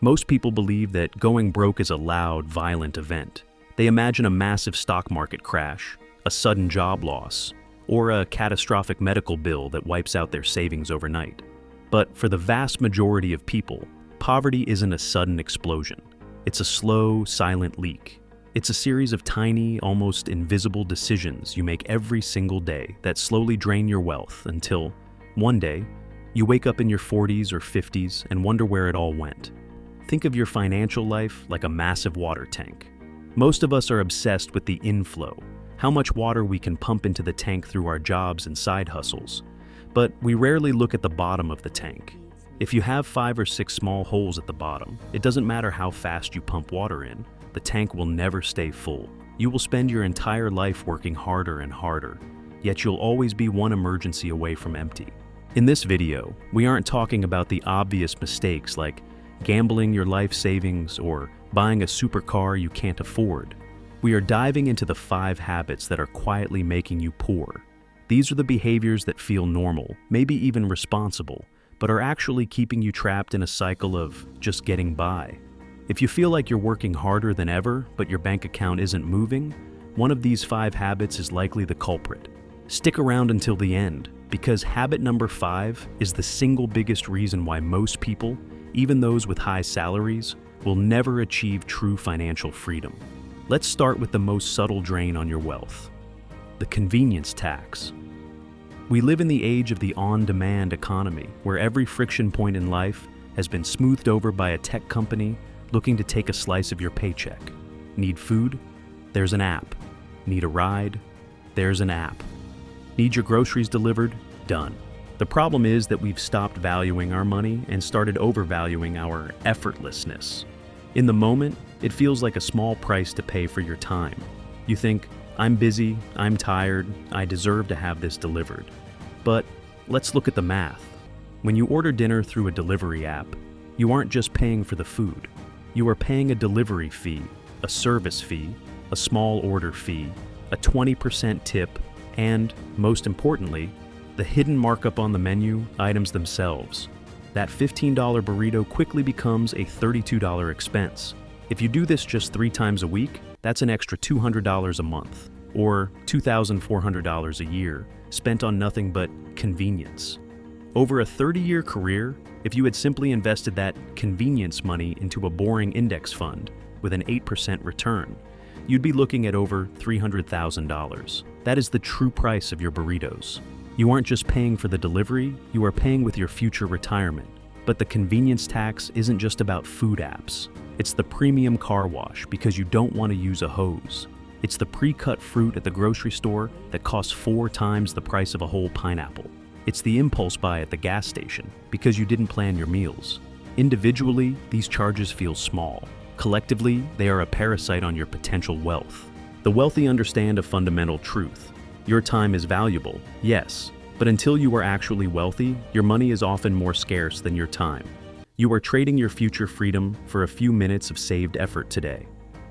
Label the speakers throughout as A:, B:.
A: Most people believe that going broke is a loud, violent event. They imagine a massive stock market crash, a sudden job loss, or a catastrophic medical bill that wipes out their savings overnight. But for the vast majority of people, poverty isn't a sudden explosion. It's a slow, silent leak. It's a series of tiny, almost invisible decisions you make every single day that slowly drain your wealth until, one day, you wake up in your 40s or 50s and wonder where it all went. Think of your financial life like a massive water tank. Most of us are obsessed with the inflow, how much water we can pump into the tank through our jobs and side hustles. But we rarely look at the bottom of the tank. If you have 5 or 6 small holes at the bottom, it doesn't matter how fast you pump water in, the tank will never stay full. You will spend your entire life working harder and harder, yet you'll always be one emergency away from empty. In this video, we aren't talking about the obvious mistakes like gambling your life savings or buying a supercar you can't afford. We are diving into the 5 habits that are quietly making you poor. These are the behaviors that feel normal, maybe even responsible, but are actually keeping you trapped in a cycle of just getting by. If you feel like you're working harder than ever, but your bank account isn't moving, one of these 5 habits is likely the culprit. Stick around until the end, because habit number 5 is the single biggest reason why most people, even those with high salaries, will never achieve true financial freedom. Let's start with the most subtle drain on your wealth: the convenience tax. We live in the age of the on-demand economy, where every friction point in life has been smoothed over by a tech company looking to take a slice of your paycheck. Need food? There's an app. Need a ride? There's an app. Need your groceries delivered? Done. The problem is that we've stopped valuing our money and started overvaluing our effortlessness. In the moment, it feels like a small price to pay for your time. You think, I'm busy, I'm tired, I deserve to have this delivered. But let's look at the math. When you order dinner through a delivery app, you aren't just paying for the food. You are paying a delivery fee, a service fee, a small order fee, a 20% tip, and, most importantly, the hidden markup on the menu items themselves. That $15 burrito quickly becomes a $32 expense. If you do this just 3 times a week, that's an extra $200 a month, or $2,400 a year, spent on nothing but convenience. Over a 30-year career, if you had simply invested that convenience money into a boring index fund with an 8% return, you'd be looking at over $300,000. That is the true price of your burritos. You aren't just paying for the delivery, you are paying with your future retirement. But the convenience tax isn't just about food apps. It's the premium car wash because you don't want to use a hose. It's the pre-cut fruit at the grocery store that costs 4 times the price of a whole pineapple. It's the impulse buy at the gas station because you didn't plan your meals. Individually, these charges feel small. Collectively, they are a parasite on your potential wealth. The wealthy understand a fundamental truth. Your time is valuable, yes, but until you are actually wealthy, your money is often more scarce than your time. You are trading your future freedom for a few minutes of saved effort today.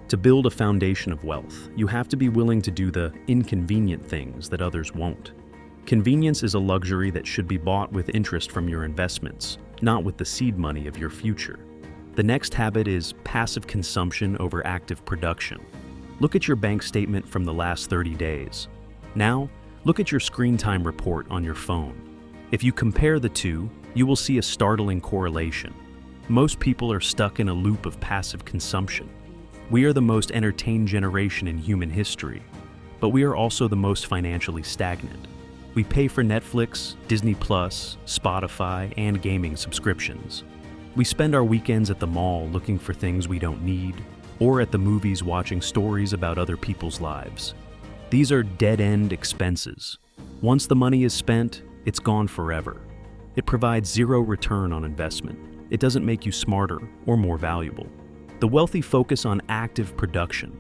A: To build a foundation of wealth, you have to be willing to do the inconvenient things that others won't. Convenience is a luxury that should be bought with interest from your investments, not with the seed money of your future. The next habit is passive consumption over active production. Look at your bank statement from the last 30 days. Now, look at your screen time report on your phone. If you compare the two, you will see a startling correlation. Most people are stuck in a loop of passive consumption. We are the most entertained generation in human history, but we are also the most financially stagnant. We pay for Netflix, Disney+, Spotify, and gaming subscriptions. We spend our weekends at the mall looking for things we don't need, or at the movies watching stories about other people's lives. These are dead-end expenses. Once the money is spent, it's gone forever. It provides zero return on investment. It doesn't make you smarter or more valuable. The wealthy focus on active production.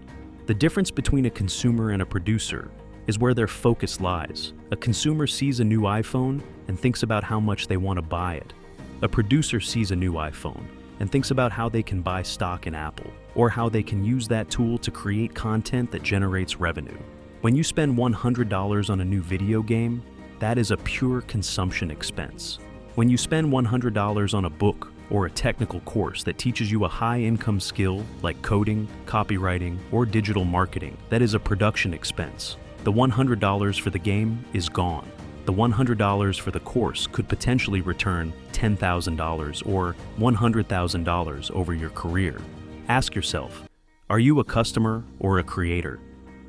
A: The difference between a consumer and a producer is where their focus lies. A consumer sees a new iPhone and thinks about how much they want to buy it. A producer sees a new iPhone and thinks about how they can buy stock in Apple, or how they can use that tool to create content that generates revenue. When you spend $100 on a new video game, that is a pure consumption expense. When you spend $100 on a book or a technical course that teaches you a high-income skill like coding, copywriting, or digital marketing that is a production expense. The $100 for the game is gone. The $100 for the course could potentially return $10,000 or $100,000 over your career. Ask yourself, are you a customer or a creator?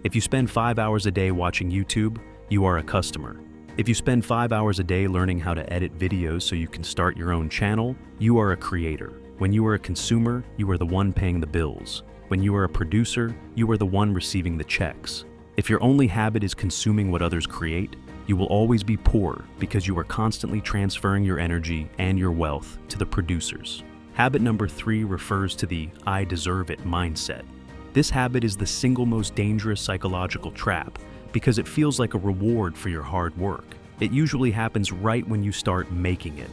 A: If you spend 5 hours a day watching YouTube, you are a customer. If you spend 5 hours a day learning how to edit videos so you can start your own channel, you are a creator. When you are a consumer, you are the one paying the bills. When you are a producer, you are the one receiving the checks. If your only habit is consuming what others create, you will always be poor because you are constantly transferring your energy and your wealth to the producers. Habit number 3 refers to the "I deserve it" mindset. This habit is the single most dangerous psychological trap because it feels like a reward for your hard work. It usually happens right when you start making it.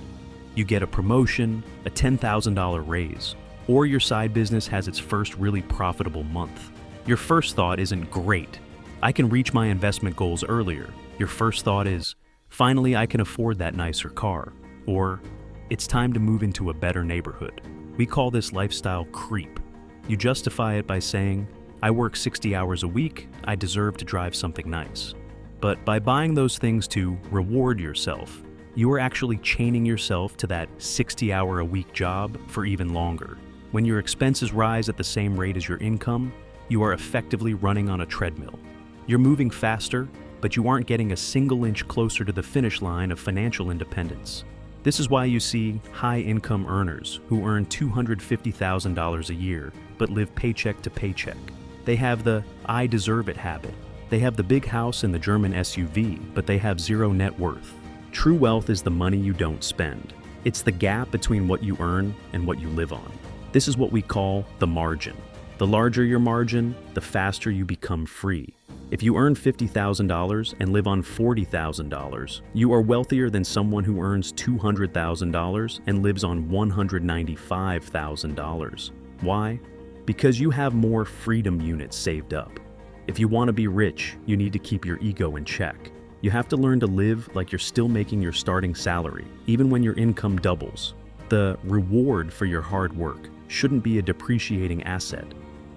A: You get a promotion, a $10,000 raise, or your side business has its first really profitable month. Your first thought isn't "great, I can reach my investment goals earlier." Your first thought is, "Finally, I can afford that nicer car," or "It's time to move into a better neighborhood." We call this lifestyle creep. You justify it by saying, "I work 60 hours a week, I deserve to drive something nice." But by buying those things to reward yourself, you are actually chaining yourself to that 60-hour-a-week job for even longer. When your expenses rise at the same rate as your income, you are effectively running on a treadmill. You're moving faster, but you aren't getting a single inch closer to the finish line of financial independence. This is why you see high-income earners who earn $250,000 a year but live paycheck to paycheck. They have the "I deserve it" habit. They have the big house and the German SUV, but they have zero net worth. True wealth is the money you don't spend. It's the gap between what you earn and what you live on. This is what we call the margin. The larger your margin, the faster you become free. If you earn $50,000 and live on $40,000, you are wealthier than someone who earns $200,000 and lives on $195,000. Why? Because you have more freedom units saved up. If you want to be rich, you need to keep your ego in check. You have to learn to live like you're still making your starting salary, even when your income doubles. The reward for your hard work shouldn't be a depreciating asset.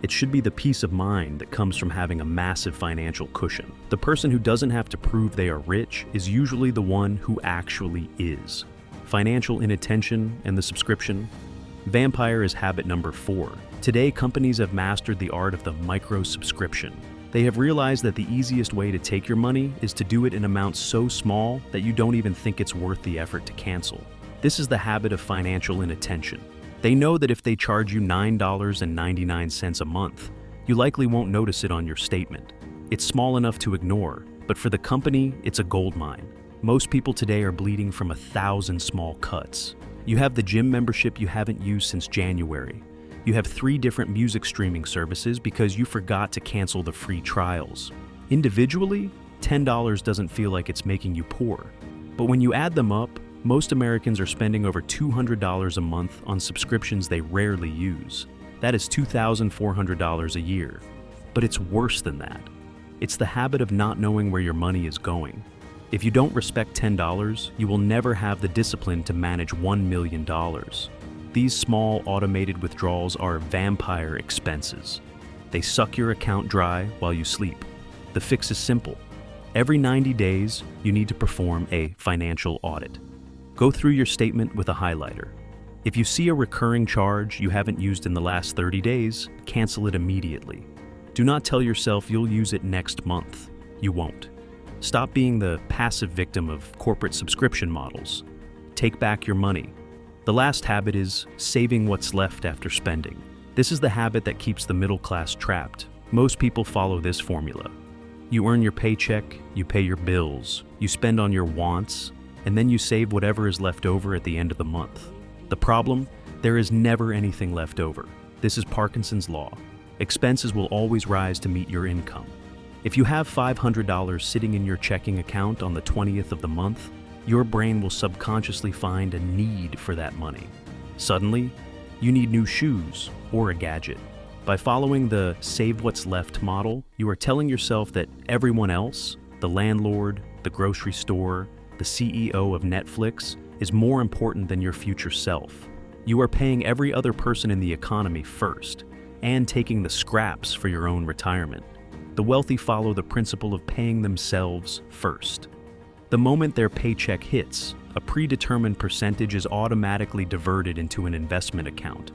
A: It should be the peace of mind that comes from having a massive financial cushion. The person who doesn't have to prove they are rich is usually the one who actually is. Financial inattention and the subscription. Vampire is habit number 4. Today, companies have mastered the art of the micro-subscription. They have realized that the easiest way to take your money is to do it in amounts so small that you don't even think it's worth the effort to cancel. This is the habit of financial inattention. They know that if they charge you $9.99 a month, you likely won't notice it on your statement. It's small enough to ignore, but for the company, it's a goldmine. Most people today are bleeding from 1,000 small cuts. You have the gym membership you haven't used since January. You have 3 different music streaming services because you forgot to cancel the free trials. Individually, $10 doesn't feel like it's making you poor. But when you add them up, most Americans are spending over $200 a month on subscriptions they rarely use. That is $2,400 a year. But it's worse than that. It's the habit of not knowing where your money is going. If you don't respect $10, you will never have the discipline to manage $1 million. These small automated withdrawals are vampire expenses. They suck your account dry while you sleep. The fix is simple. Every 90 days, you need to perform a financial audit. Go through your statement with a highlighter. If you see a recurring charge you haven't used in the last 30 days, cancel it immediately. Do not tell yourself you'll use it next month. You won't. Stop being the passive victim of corporate subscription models. Take back your money. The last habit is saving what's left after spending. This is the habit that keeps the middle class trapped. Most people follow this formula. You earn your paycheck, you pay your bills, you spend on your wants, and then you save whatever is left over at the end of the month. The problem? There is never anything left over. This is Parkinson's law. Expenses will always rise to meet your income. If you have $500 sitting in your checking account on the 20th of the month, your brain will subconsciously find a need for that money. Suddenly, you need new shoes or a gadget. By following the save what's left model, you are telling yourself that everyone else, the landlord, the grocery store, the CEO of Netflix, is more important than your future self. You are paying every other person in the economy first, and taking the scraps for your own retirement. The wealthy follow the principle of paying themselves first. The moment their paycheck hits, a predetermined percentage is automatically diverted into an investment account.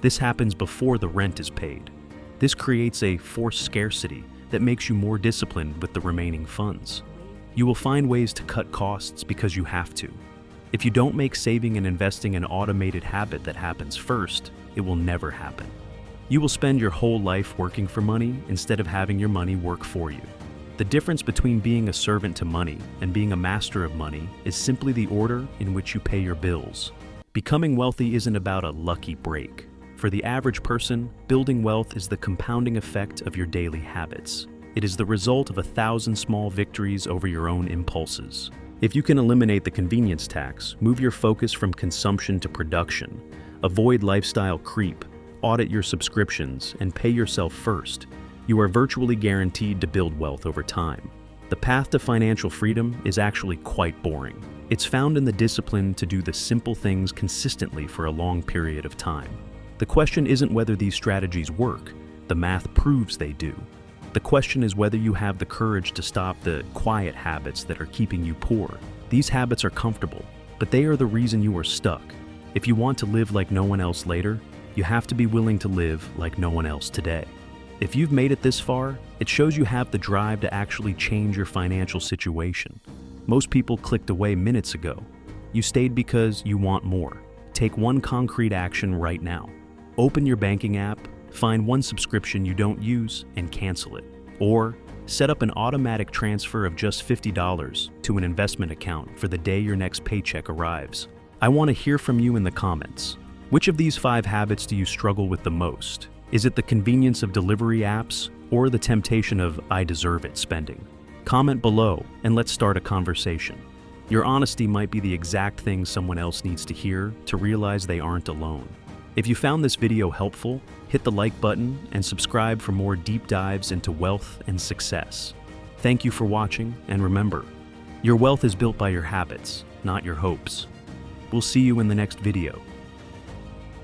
A: This happens before the rent is paid. This creates a forced scarcity that makes you more disciplined with the remaining funds. You will find ways to cut costs because you have to. If you don't make saving and investing an automated habit that happens first, it will never happen. You will spend your whole life working for money instead of having your money work for you. The difference between being a servant to money and being a master of money is simply the order in which you pay your bills. Becoming wealthy isn't about a lucky break. For the average person, building wealth is the compounding effect of your daily habits. It is the result of 1,000 small victories over your own impulses. If you can eliminate the convenience tax, move your focus from consumption to production, avoid lifestyle creep, audit your subscriptions, and pay yourself first, you are virtually guaranteed to build wealth over time. The path to financial freedom is actually quite boring. It's found in the discipline to do the simple things consistently for a long period of time. The question isn't whether these strategies work. The math proves they do. The question is whether you have the courage to stop the quiet habits that are keeping you poor. These habits are comfortable, but they are the reason you are stuck. If you want to live like no one else later, you have to be willing to live like no one else today. If you've made it this far, it shows you have the drive to actually change your financial situation. Most people clicked away minutes ago. You stayed because you want more. Take one concrete action right now. Open your banking app, find one subscription you don't use, and cancel it. Or set up an automatic transfer of just $50 to an investment account for the day your next paycheck arrives. I want to hear from you in the comments. Which of these 5 habits do you struggle with the most? Is it the convenience of delivery apps or the temptation of "I deserve it" spending? Comment below and let's start a conversation. Your honesty might be the exact thing someone else needs to hear to realize they aren't alone. If you found this video helpful, hit the like button and subscribe for more deep dives into wealth and success. Thank you for watching, and remember, your wealth is built by your habits, not your hopes. We'll see you in the next video.